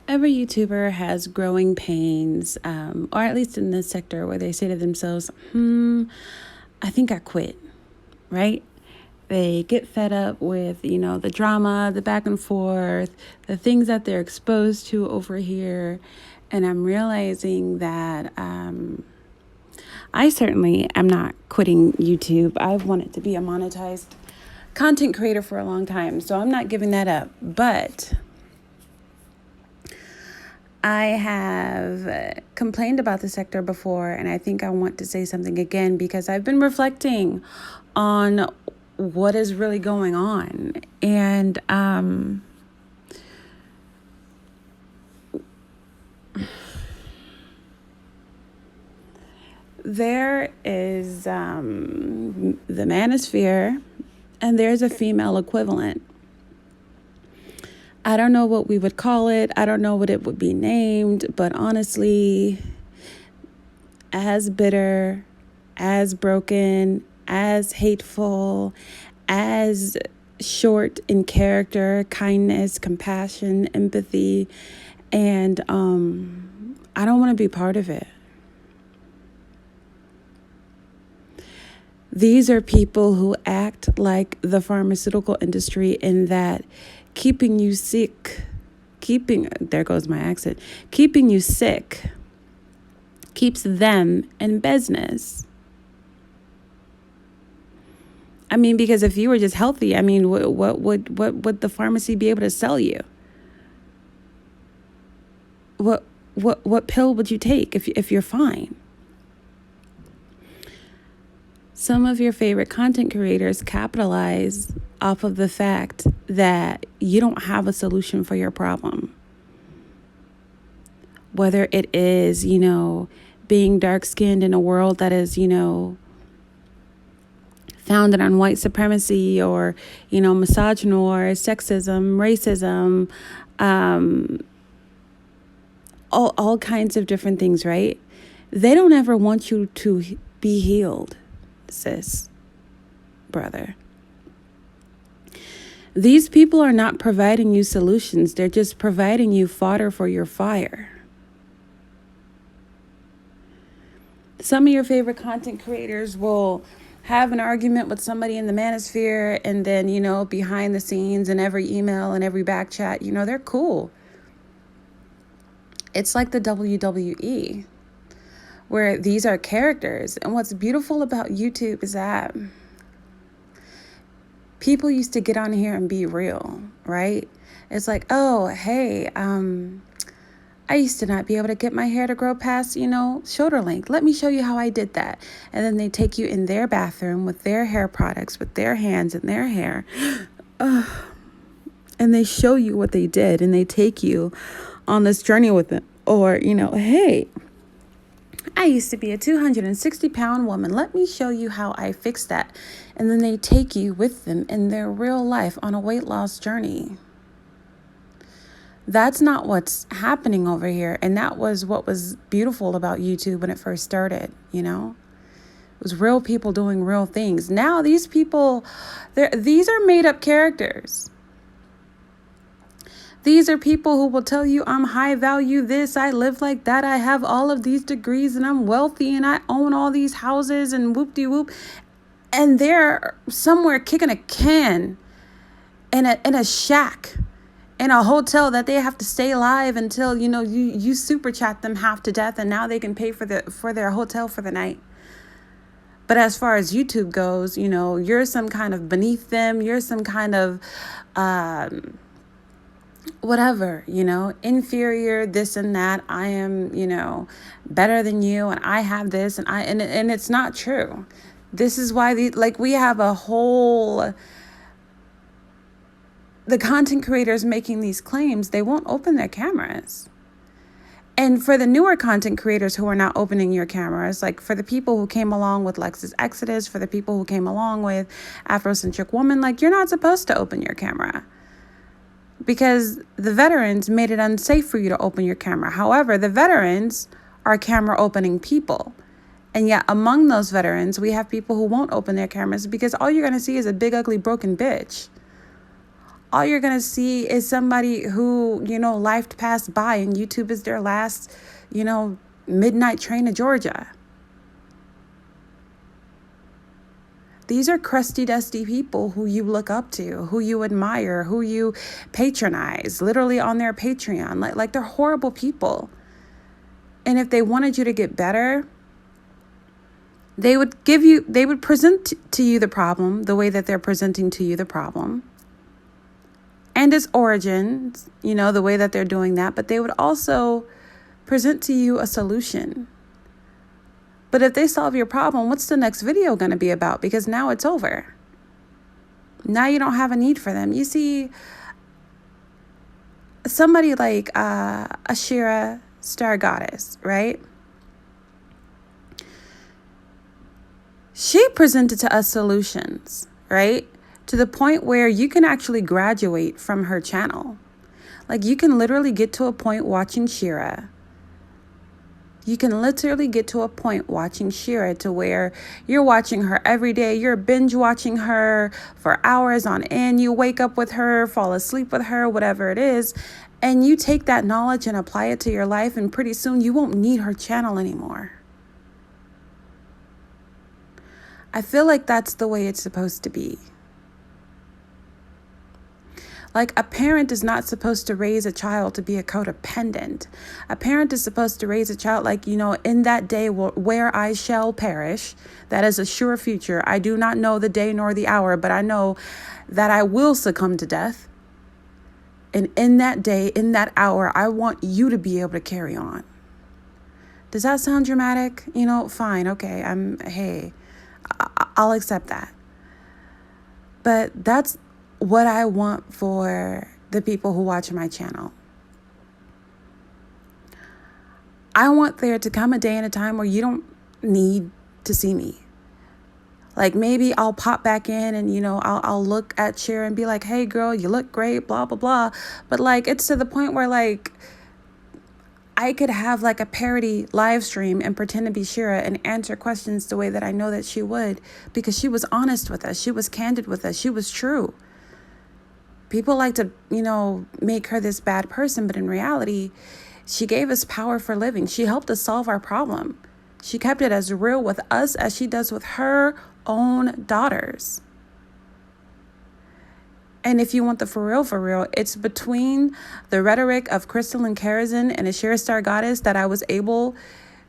Every YouTuber has growing pains, or at least in this sector, where they say to themselves, I think I quit, right? They get fed up with, the drama, the back and forth, the things that they're exposed to over here. And I'm realizing that I certainly am not quitting YouTube. I've wanted to be a monetized content creator for a long time, so I'm not giving that up. But I have complained about the sector before, and I think I want to say something again because I've been reflecting on what is really going on. And there is the manosphere, and there's a female equivalent. I don't know what we would call it. I don't know what it would be named, but honestly, as bitter, as broken, as hateful, as short in character, kindness, compassion, empathy, and I don't want to be part of it. These are people who act like the pharmaceutical industry in that keeping you sick, there goes my accent, keeping you sick keeps them in business. I mean, because if you were just healthy, I mean, what would the pharmacy be able to sell you? What pill would you take if you're fine? Some of your favorite content creators capitalize off of the fact that you don't have a solution for your problem. Whether it is, being dark-skinned in a world that is, founded on white supremacy or, misogynoir, sexism, racism, all kinds of different things, right? They don't ever want you to be healed, sis, brother. These people are not providing you solutions. They're just providing you fodder for your fire. Some of your favorite content creators will have an argument with somebody in the manosphere, and then, behind the scenes and every email and every back chat, they're cool. It's like the WWE, where these are characters. And what's beautiful about YouTube is that people used to get on here and be real, right? It's like, oh, hey, I used to not be able to get my hair to grow past, shoulder length. Let me show you how I did that. And then they take you in their bathroom with their hair products, with their hands and their hair. And they show you what they did, and they take you on this journey with them. Or, hey, I used to be a 260-pound woman. Let me show you how I fixed that. And then they take you with them in their real life on a weight loss journey. That's not what's happening over here. And that was what was beautiful about YouTube when it first started, It was real people doing real things. Now these people, these are made up characters. These are people who will tell you, I'm high value this, I live like that, I have all of these degrees, and I'm wealthy, and I own all these houses, and whoop-de-whoop. And they're somewhere kicking a can in a shack, in a hotel that they have to stay alive until, you super chat them half to death, and now they can pay for their hotel for the night. But as far as YouTube goes, you're some kind of beneath them, you're some kind of whatever, inferior, this and that. I am, better than you, and I have this, and it's not true. This is why we have the content creators making these claims, they won't open their cameras. And for the newer content creators who are not opening your cameras, like for the people who came along with Lex's Exodus, for the people who came along with Afrocentric Woman, you're not supposed to open your camera, because the veterans made it unsafe for you to open your camera. However, the veterans are camera opening people. And yet among those veterans, we have people who won't open their cameras because all you're going to see is a big, ugly, broken bitch. all you're going to see is somebody who, life passed by and YouTube is their last, midnight train to Georgia. These are crusty, dusty people who you look up to, who you admire, who you patronize, literally on their Patreon. Like they're horrible people. And if they wanted you to get better, they would present to you the problem the way that they're presenting to you the problem and its origins, the way that they're doing that. But they would also present to you a solution. But if they solve your problem, what's the next video going to be about? Because now it's over. Now you don't have a need for them. You see, somebody like Ashira Star Goddess, right? She presented to us solutions, right? To the point where you can actually graduate from her channel. Like you can literally get to a point watching Shira. You can literally get to a point watching Shira to where you're watching her every day. You're binge watching her for hours on end. You wake up with her, fall asleep with her, whatever it is. And you take that knowledge and apply it to your life. And pretty soon you won't need her channel anymore. I feel like that's the way it's supposed to be. Like a parent is not supposed to raise a child to be a codependent. A parent is supposed to raise a child like, in that day where I shall perish, that is a sure future. I do not know the day nor the hour, but I know that I will succumb to death. And in that day, in that hour, I want you to be able to carry on. Does that sound dramatic? Fine. Okay. I'll accept that. But that's what I want for the people who watch my channel. I want there to come a day and a time where you don't need to see me. Like maybe I'll pop back in and, I'll look at Shira and be like, hey girl, you look great, blah, blah, blah. But like, it's to the point where like, I could have like a parody live stream and pretend to be Shira and answer questions the way that I know that she would, because she was honest with us. She was candid with us. She was true. People like to, make her this bad person, but in reality, she gave us power for living. She helped us solve our problem. She kept it as real with us as she does with her own daughters. And if you want the for real, it's between the rhetoric of Crystal and Karazin and a Shira Star Goddess that I was able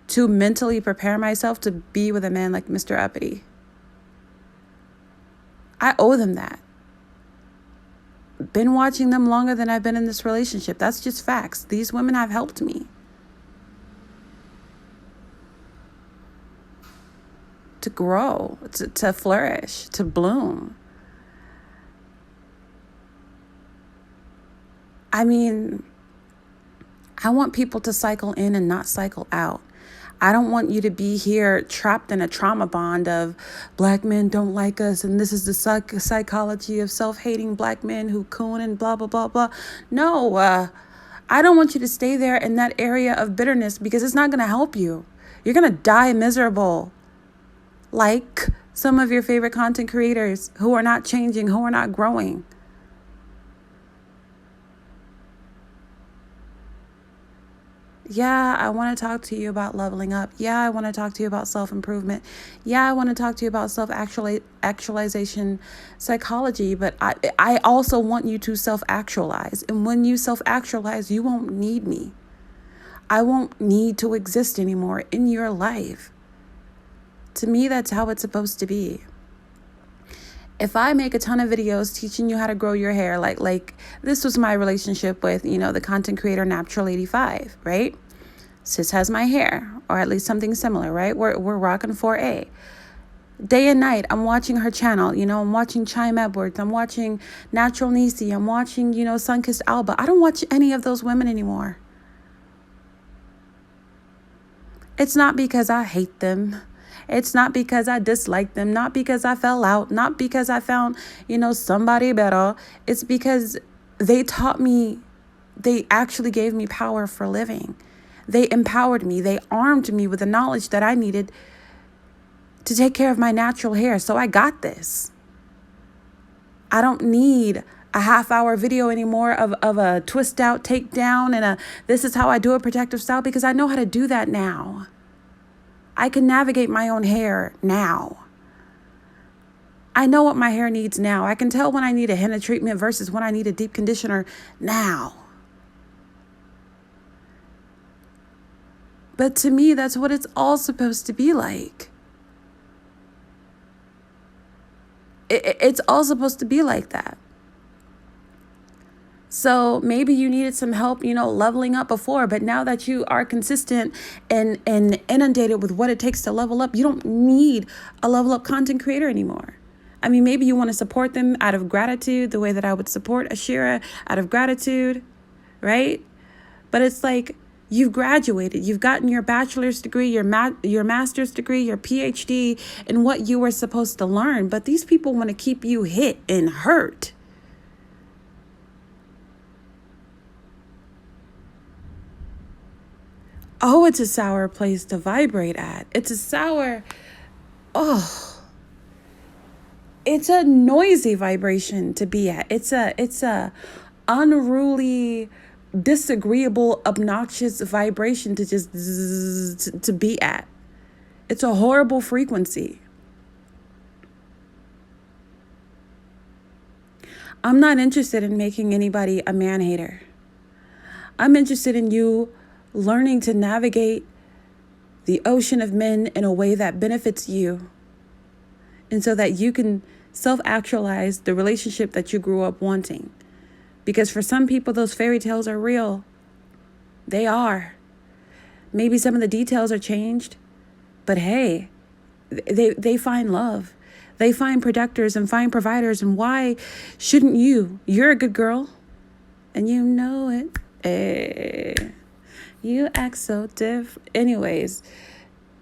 to mentally prepare myself to be with a man like Mr. Uppity. I owe them that. Been watching them longer than I've been in this relationship. That's just facts. These women have helped me to grow, to flourish, to bloom. I mean, I want people to cycle in and not cycle out. I don't want you to be here trapped in a trauma bond of black men don't like us and this is the psychology of self-hating black men who coon and blah, blah, blah, blah. No, I don't want you to stay there in that area of bitterness because it's not going to help you. You're going to die miserable. Like some of your favorite content creators who are not changing, who are not growing. Yeah, I want to talk to you about leveling up. Yeah, I want to talk to you about self-improvement. Yeah, I want to talk to you about self-actualization psychology, but I also want you to self-actualize. And when you self-actualize, you won't need me. I won't need to exist anymore in your life. To me, that's how it's supposed to be. If I make a ton of videos teaching you how to grow your hair, like this was my relationship with, the content creator Natural85, right? Sis has my hair, or at least something similar, right? We're rocking 4A. Day and night, I'm watching her channel. I'm watching Chime Edwards. I'm watching Natural Nisi. I'm watching, Sunkissed Alba. I don't watch any of those women anymore. It's not because I hate them. It's not because I dislike them, not because I fell out, not because I found, somebody better. It's because they taught me, they actually gave me power for living. They empowered me. They armed me with the knowledge that I needed to take care of my natural hair. So I got this. I don't need a half-hour video anymore of a twist out, takedown, and a this is how I do a protective style, because I know how to do that now. I can navigate my own hair now. I know what my hair needs now. I can tell when I need a henna treatment versus when I need a deep conditioner now. But to me, that's what it's all supposed to be like. It's all supposed to be like that. So maybe you needed some help, leveling up before, but now that you are consistent and inundated with what it takes to level up, you don't need a level up content creator anymore. I mean, maybe you want to support them out of gratitude, the way that I would support Ashira out of gratitude, right? But it's like, you've graduated, you've gotten your bachelor's degree, your master's degree, your PhD in what you were supposed to learn. But these people want to keep you hit and hurt. Oh, it's a sour place to vibrate at. It's a noisy vibration to be at. It's a unruly, disagreeable, obnoxious vibration to just to be at. It's a horrible frequency. I'm not interested in making anybody a man hater. I'm interested in you learning to navigate the ocean of men in a way that benefits you, and so that you can self-actualize the relationship that you grew up wanting. Because for some people, those fairy tales are real. They are. Maybe some of the details are changed, but hey, they find love. They find protectors and find providers. And why shouldn't you? You're a good girl, and you know it. Hey. You act so different. Anyways,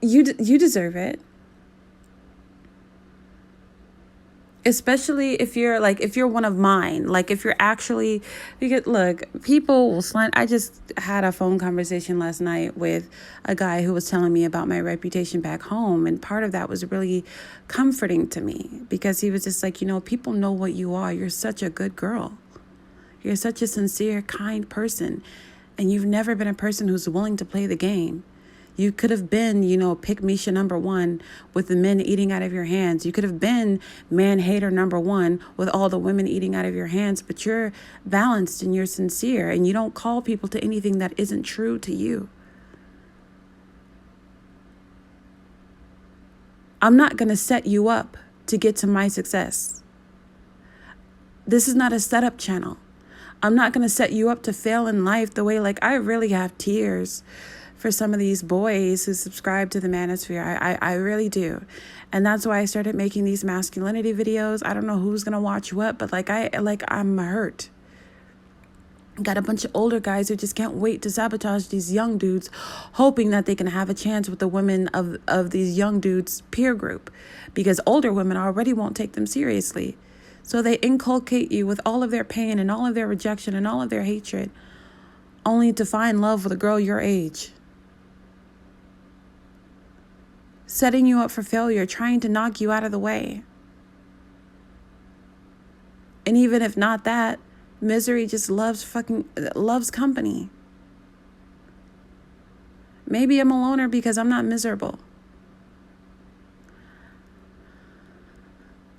you deserve it. Especially if you're one of mine, like if you're actually, look, people will slide. I just had a phone conversation last night with a guy who was telling me about my reputation back home. And part of that was really comforting to me, because he was just like, people know what you are. You're such a good girl. You're such a sincere, kind person. And you've never been a person who's willing to play the game. You could have been, pick Misha number one with the men eating out of your hands. You could have been man hater number one with all the women eating out of your hands. But you're balanced and you're sincere, and you don't call people to anything that isn't true to you. I'm not going to set you up to get to my success. This is not a setup channel. I'm not going to set you up to fail in life the way, I really have tears for some of these boys who subscribe to the manosphere. I really do. And that's why I started making these masculinity videos. I don't know who's going to watch what, but I'm hurt. Got a bunch of older guys who just can't wait to sabotage these young dudes, hoping that they can have a chance with the women of these young dudes' peer group, because older women already won't take them seriously. So they inculcate you with all of their pain and all of their rejection and all of their hatred, only to find love with a girl your age. Setting you up for failure, trying to knock you out of the way. And even if not that, misery just loves company. Maybe I'm a loner because I'm not miserable.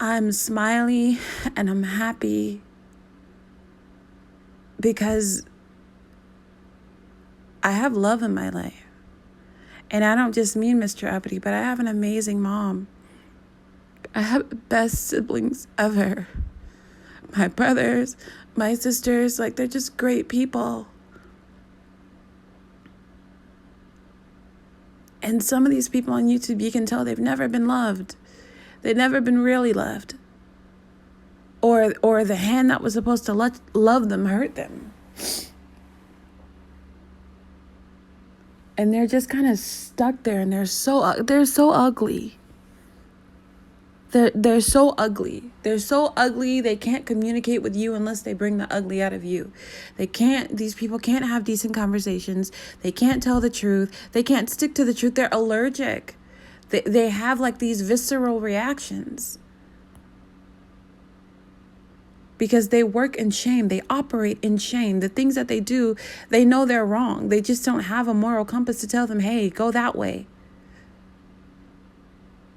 I'm smiley and I'm happy because I have love in my life. And I don't just mean Mr. Uppity, but I have an amazing mom. I have the best siblings ever. My brothers, my sisters, they're just great people. And some of these people on YouTube, you can tell they've never been loved. They've never been really loved. Or the hand that was supposed to love them hurt them. And they're just kind of stuck there, and they're so ugly. They're so ugly. They're so ugly. They can't communicate with you unless they bring the ugly out of you. These people can't have decent conversations. They can't tell the truth. They can't stick to the truth. They're allergic. They have these visceral reactions. because they work in shame. They operate in shame. The things that they do, they know they're wrong. They just don't have a moral compass to tell them, hey, go that way.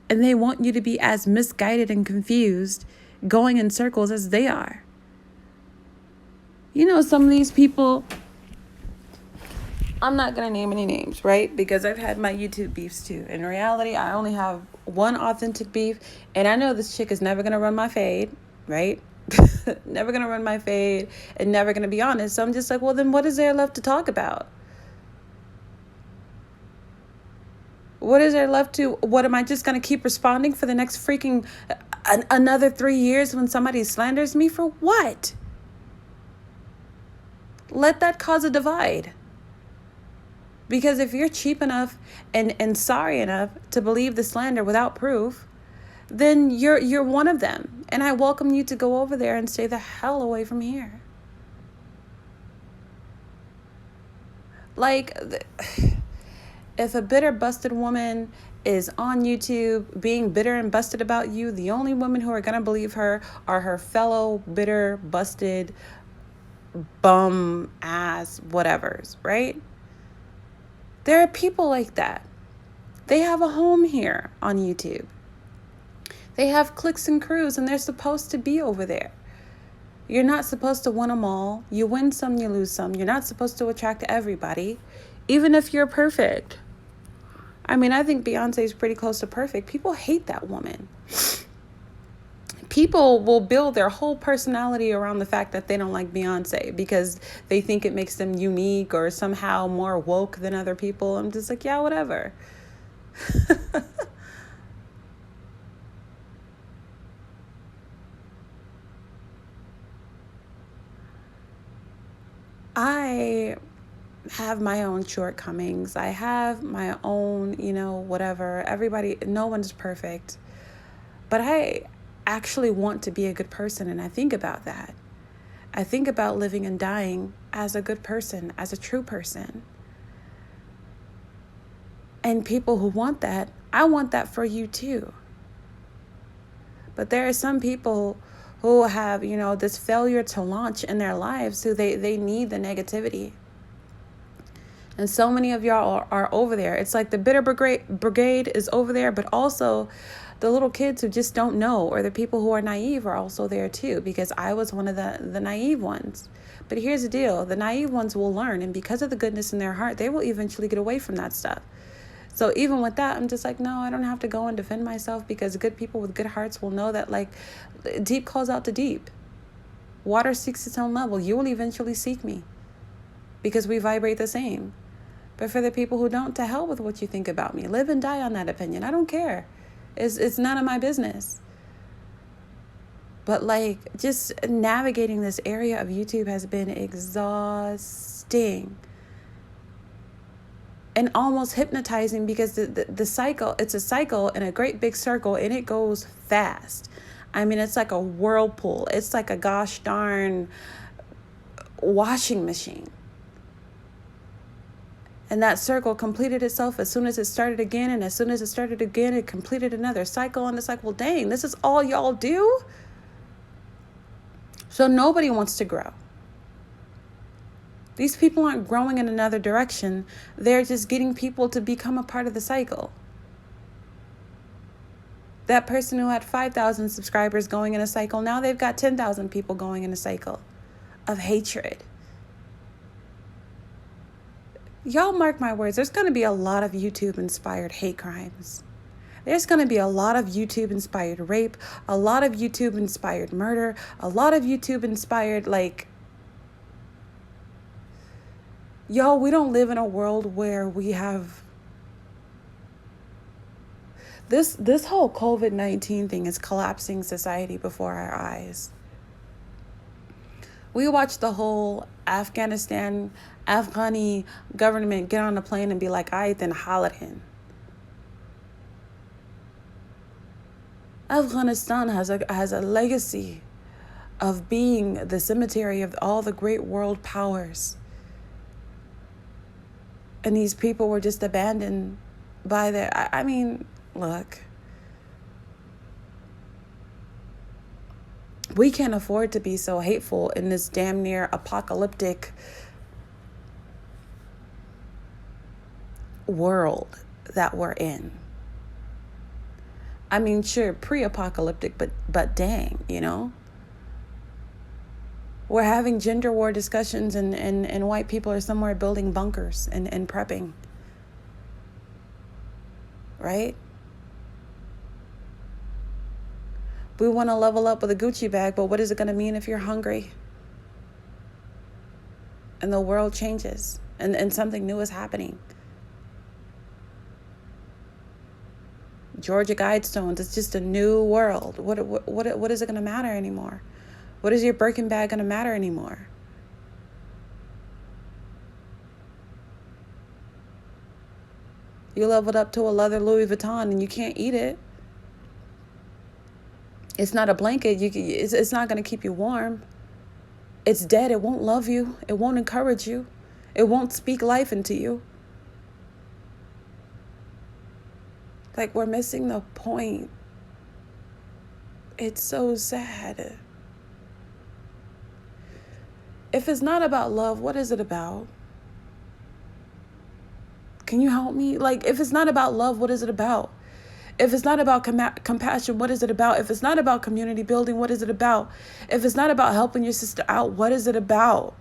And they want you to be as misguided and confused, going in circles as they are. You know, some of these people, I'm not going to name any names, right? Because I've had my YouTube beefs too. In reality, I only have one authentic beef. And I know this chick is never going to run my fade, right? Never going to run my fade and never going to be honest. So I'm just like, well, then what is there left to talk about? What is there left to, what am I just going to keep responding for the next freaking another 3 years when somebody slanders me? For what? Let that cause a divide. Because if you're cheap enough and sorry enough to believe the slander without proof, then you're one of them. And I welcome you to go over there and stay the hell away from here. Like, if a bitter, busted woman is on YouTube being bitter and busted about you, the only women who are going to believe her are her fellow bitter, busted, bum, ass, whatevers, right? There are people like that. They have a home here on YouTube. They have clicks and crews, and they're supposed to be over there. You're not supposed to win them all. You win some, you lose some. You're not supposed to attract everybody, even if you're perfect. I mean, I think Beyonce is pretty close to perfect. People hate that woman. People will build their whole personality around the fact that they don't like Beyonce because they think it makes them unique or somehow more woke than other people. I'm just like, yeah, whatever. I have my own shortcomings. I have my own, whatever. Everybody, no one's perfect. But I actually want to be a good person, and I think about that. I think about living and dying as a good person, as a true person. And people who want that, I want that for you too. But there are some people who have, this failure to launch in their lives, who they need the negativity. And so many of y'all are over there. It's like the bitter brigade is over there, but also the little kids who just don't know, or the people who are naive are also there too, because I was one of the naive ones. But here's the deal. The naive ones will learn, and because of the goodness in their heart, they will eventually get away from that stuff. So even with that, I'm just like, no, I don't have to go and defend myself, because good people with good hearts will know that, like, deep calls out to deep. Water seeks its own level. You will eventually seek me because we vibrate the same. But for the people who don't, to hell with what you think about me. Live and die on that opinion. I don't care. It's none of my business. But like, just navigating this area of YouTube has been exhausting and almost hypnotizing, because the cycle, it's a cycle in a great big circle, and it goes fast. I mean, it's like a whirlpool. It's like a gosh darn washing machine. And that circle completed itself as soon as it started again. And as soon as it started again, it completed another cycle. And it's like, well, dang, this is all y'all do? So nobody wants to grow. These people aren't growing in another direction. They're just getting people to become a part of the cycle. That person who had 5,000 subscribers going in a cycle, now they've got 10,000 people going in a cycle of hatred. Y'all mark my words, there's going to be a lot of YouTube-inspired hate crimes. There's going to be a lot of YouTube-inspired rape, a lot of YouTube-inspired murder, a lot of YouTube-inspired, y'all, we don't live in a world where we have... This whole COVID-19 thing is collapsing society before our eyes. We watched the whole Afghani government get on a plane and be like, "Aight and halatin." Afghanistan has a legacy of being the cemetery of all the great world powers. And these people were just abandoned by I mean, look. We can't afford to be so hateful in this damn near apocalyptic world that we're in. I mean, sure, pre-apocalyptic, but dang, you know? We're having gender war discussions and white people are somewhere building bunkers and prepping. Right? We want to level up with a Gucci bag, but what is it going to mean if you're hungry? And the world changes and something new is happening. Georgia Guidestones, it's just a new world. What is it going to matter anymore? What is your Birkin bag going to matter anymore? You leveled up to a leather Louis Vuitton and you can't eat it. It's not a blanket. It's not going to keep you warm. It's dead. It won't love you. It won't encourage you. It won't speak life into you. Like, we're missing the point. It's so sad. If it's not about love, what is it about? Can you help me? Like, if it's not about love, what is it about? If it's not about compassion, what is it about? If it's not about community building, what is it about? If it's not about helping your sister out, what is it about?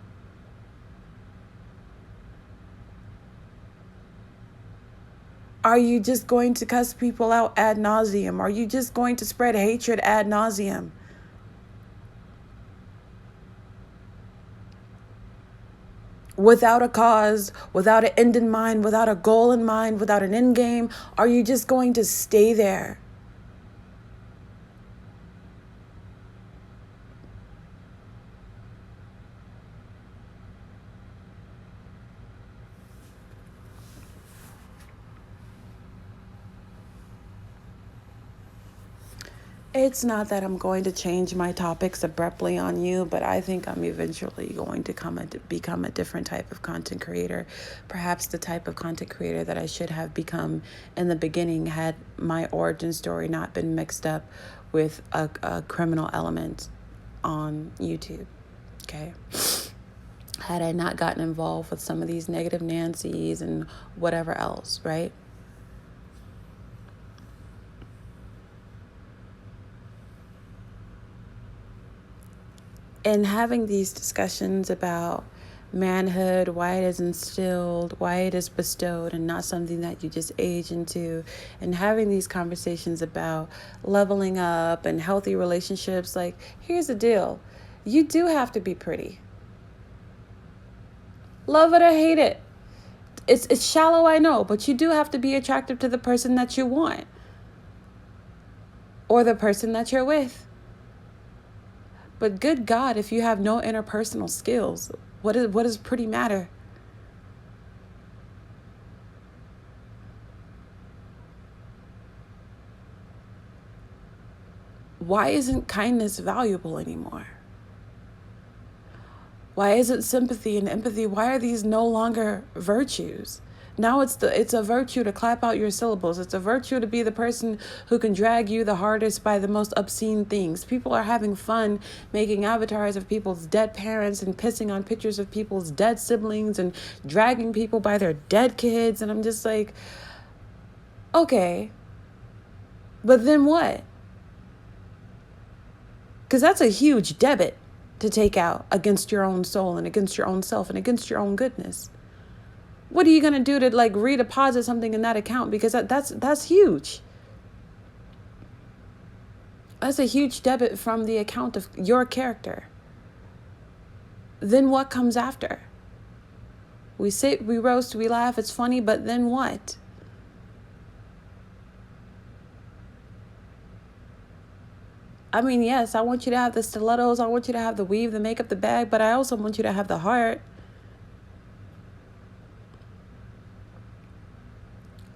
Are you just going to cuss people out ad nauseum? Are you just going to spread hatred ad nauseum? Without a cause, without an end in mind, without a goal in mind, without an end game? Are you just going to stay there? It's not that I'm going to change my topics abruptly on you, but I think I'm eventually going to become a different type of content creator. Perhaps the type of content creator that I should have become in the beginning had my origin story not been mixed up with a criminal element on YouTube. Okay. Had I not gotten involved with some of these negative Nancy's and whatever else, right? And having these discussions about manhood, why it is instilled, why it is bestowed, and not something that you just age into, and having these conversations about leveling up and healthy relationships, like, here's the deal. You do have to be pretty. Love it or hate it. It's shallow, I know, but you do have to be attractive to the person that you want or the person that you're with. But good God, if you have no interpersonal skills, what does pretty matter? Why isn't kindness valuable anymore? Why isn't sympathy and empathy? Why are these no longer virtues? Now it's a virtue to clap out your syllables. It's a virtue to be the person who can drag you the hardest by the most obscene things. People are having fun making avatars of people's dead parents and pissing on pictures of people's dead siblings and dragging people by their dead kids. And I'm just like, okay, but then what? Because that's a huge debit to take out against your own soul and against your own self and against your own goodness. What are you going to do to like redeposit something in that account? Because that's huge. That's a huge debit from the account of your character. Then what comes after? We sit, we roast, we laugh, it's funny, but then what? I mean, yes, I want you to have the stilettos, I want you to have the weave, the makeup, the bag, but I also want you to have the heart.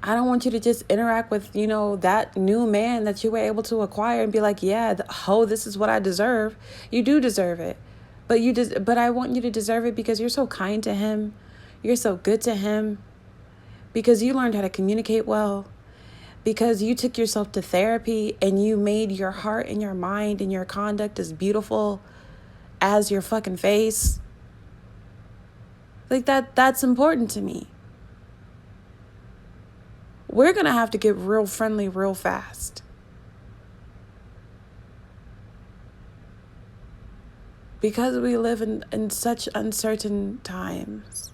I don't want you to just interact with, that new man that you were able to acquire and be like, yeah, this is what I deserve. You do deserve it. But I want you to deserve it because you're so kind to him. You're so good to him. Because you learned how to communicate well. because you took yourself to therapy and you made your heart and your mind and your conduct as beautiful as your fucking face. Like that's important to me. We're going to have to get real friendly real fast. Because we live in such uncertain times.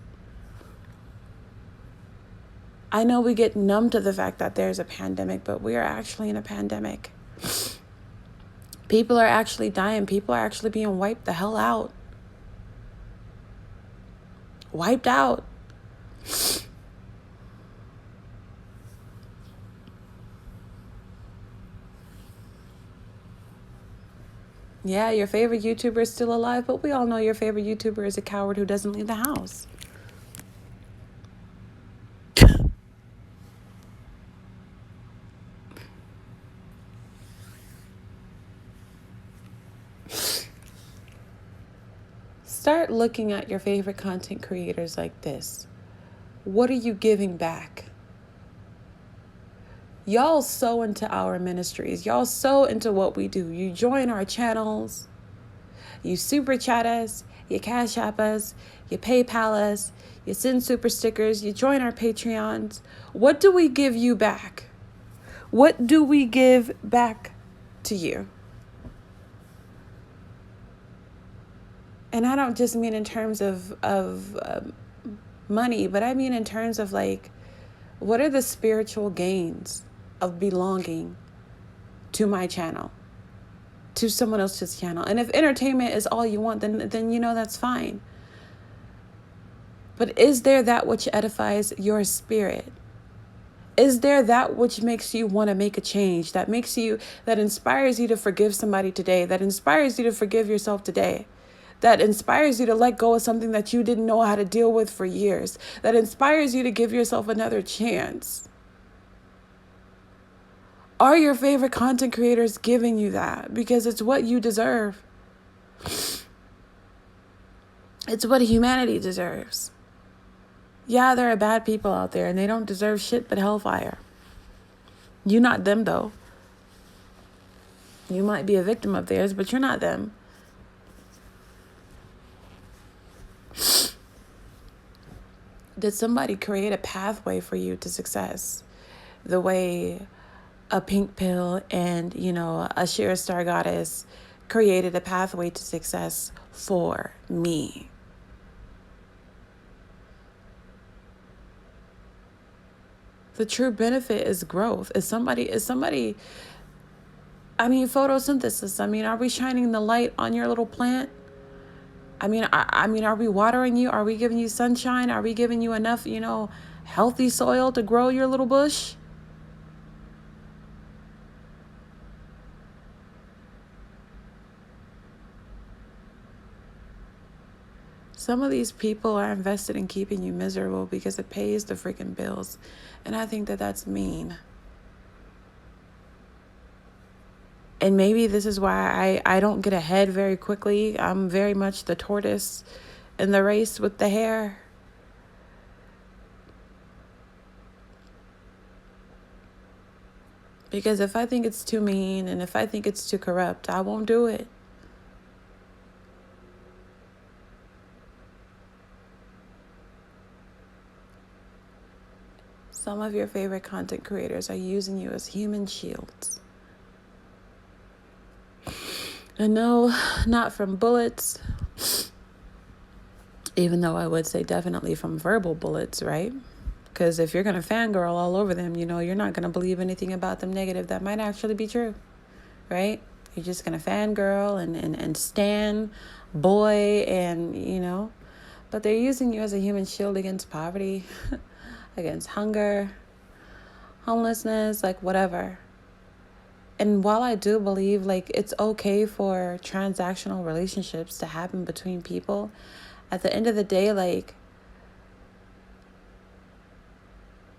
I know we get numb to the fact that there's a pandemic, but we are actually in a pandemic. People are actually dying. People are actually being wiped the hell out. Wiped out. Yeah, your favorite YouTuber is still alive, but we all know your favorite YouTuber is a coward who doesn't leave the house. Start looking at your favorite content creators like this. What are you giving back? Y'all so into our ministries. Y'all so into what we do. You join our channels. You super chat us. You cash app us. You PayPal us. You send super stickers. You join our Patreons. What do we give you back? What do we give back to you? And I don't just mean in terms of money, but I mean in terms of like, what are the spiritual gains of belonging to my channel, to someone else's channel? And if entertainment is all you want, then you know that's fine. But is there that which edifies your spirit? Is there that which makes you want to make a change, that inspires you to forgive somebody today, that inspires you to forgive yourself today? That inspires you to let go of something that you didn't know how to deal with for years. That inspires you to give yourself another chance. Are your favorite content creators giving you that? Because it's what you deserve. It's what humanity deserves. Yeah, there are bad people out there and they don't deserve shit but hellfire. You not them though. You might be a victim of theirs, but you're not them. Did somebody create a pathway for you to success? The way a pink pill and, a sheer star goddess created a pathway to success for me. The true benefit is growth. Photosynthesis. Are we shining the light on your little plant? Are we watering you? Are we giving you sunshine? Are we giving you enough, healthy soil to grow your little bush? Some of these people are invested in keeping you miserable because it pays the freaking bills. And I think that that's mean. And maybe this is why I don't get ahead very quickly. I'm very much the tortoise in the race with the hare. Because if I think it's too mean and if I think it's too corrupt, I won't do it. Some of your favorite content creators are using you as human shields. And no, not from bullets, even though I would say definitely from verbal bullets, right? Because if you're going to fangirl all over them, you're not going to believe anything about them negative that might actually be true, right? You're just going to fangirl and stan boy and, but they're using you as a human shield against poverty, against hunger, homelessness, like whatever. And while I do believe it's okay for transactional relationships to happen between people, at the end of the day,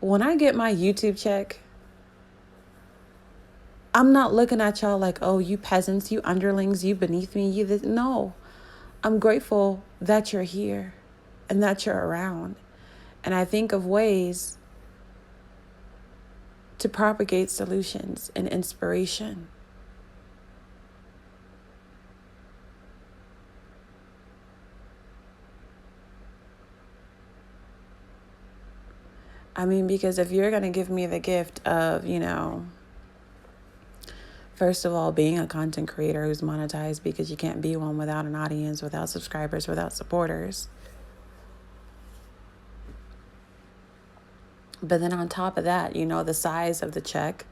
when I get my YouTube check, I'm not looking at y'all like, oh, you peasants, you underlings, you beneath me, you this. No, I'm grateful that you're here and that you're around. And I think of ways to propagate solutions and inspiration. I mean, because if you're going to give me the gift of, first of all, being a content creator who's monetized, because you can't be one without an audience, without subscribers, without supporters. But then on top of that, the size of the check,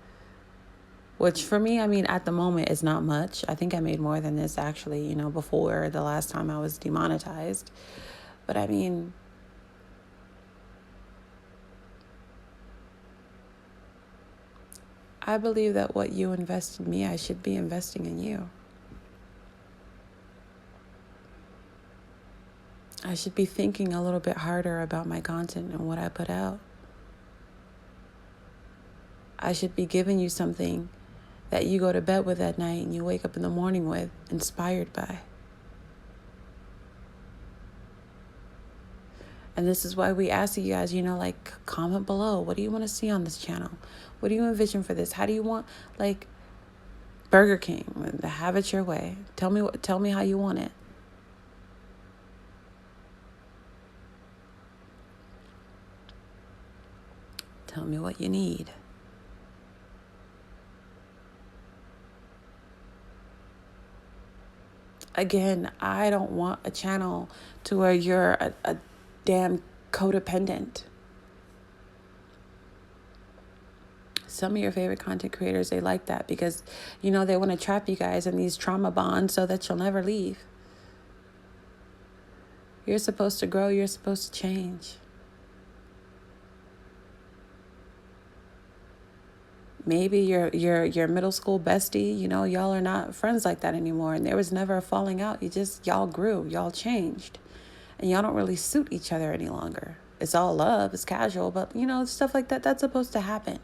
which for me, I mean, at the moment is not much. I think I made more than this actually, before the last time I was demonetized. But I mean, I believe that what you invest in me, I should be investing in you. I should be thinking a little bit harder about my content and what I put out. I should be giving you something that you go to bed with at night and you wake up in the morning with, inspired by. And this is why we ask you guys, comment below. What do you want to see on this channel? What do you envision for this? How do you want, Burger King, have it your way. Tell me how you want it. Tell me what you need. Again, I don't want a channel to where you're a damn codependent. Some of your favorite content creators, they like that because, they want to trap you guys in these trauma bonds so that you'll never leave. You're supposed to grow. You're supposed to change. Maybe your middle school bestie, y'all are not friends like that anymore. And there was never a falling out. Y'all grew, y'all changed. And y'all don't really suit each other any longer. It's all love, it's casual, but stuff like that, that's supposed to happen.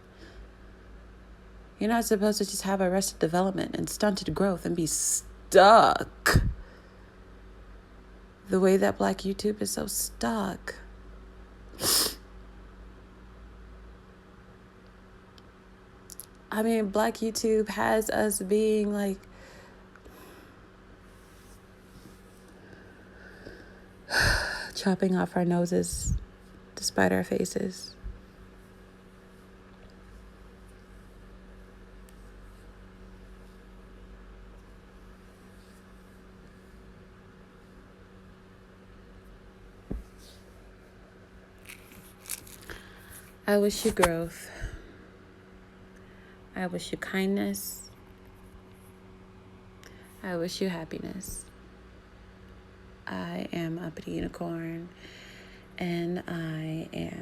You're not supposed to just have arrested development and stunted growth and be stuck. The way that Black YouTube is so stuck. I mean, Black YouTube has us being chopping off our noses despite our faces. I wish you growth. I wish you kindness. I wish you happiness. I am Uppity Unicorn, and I am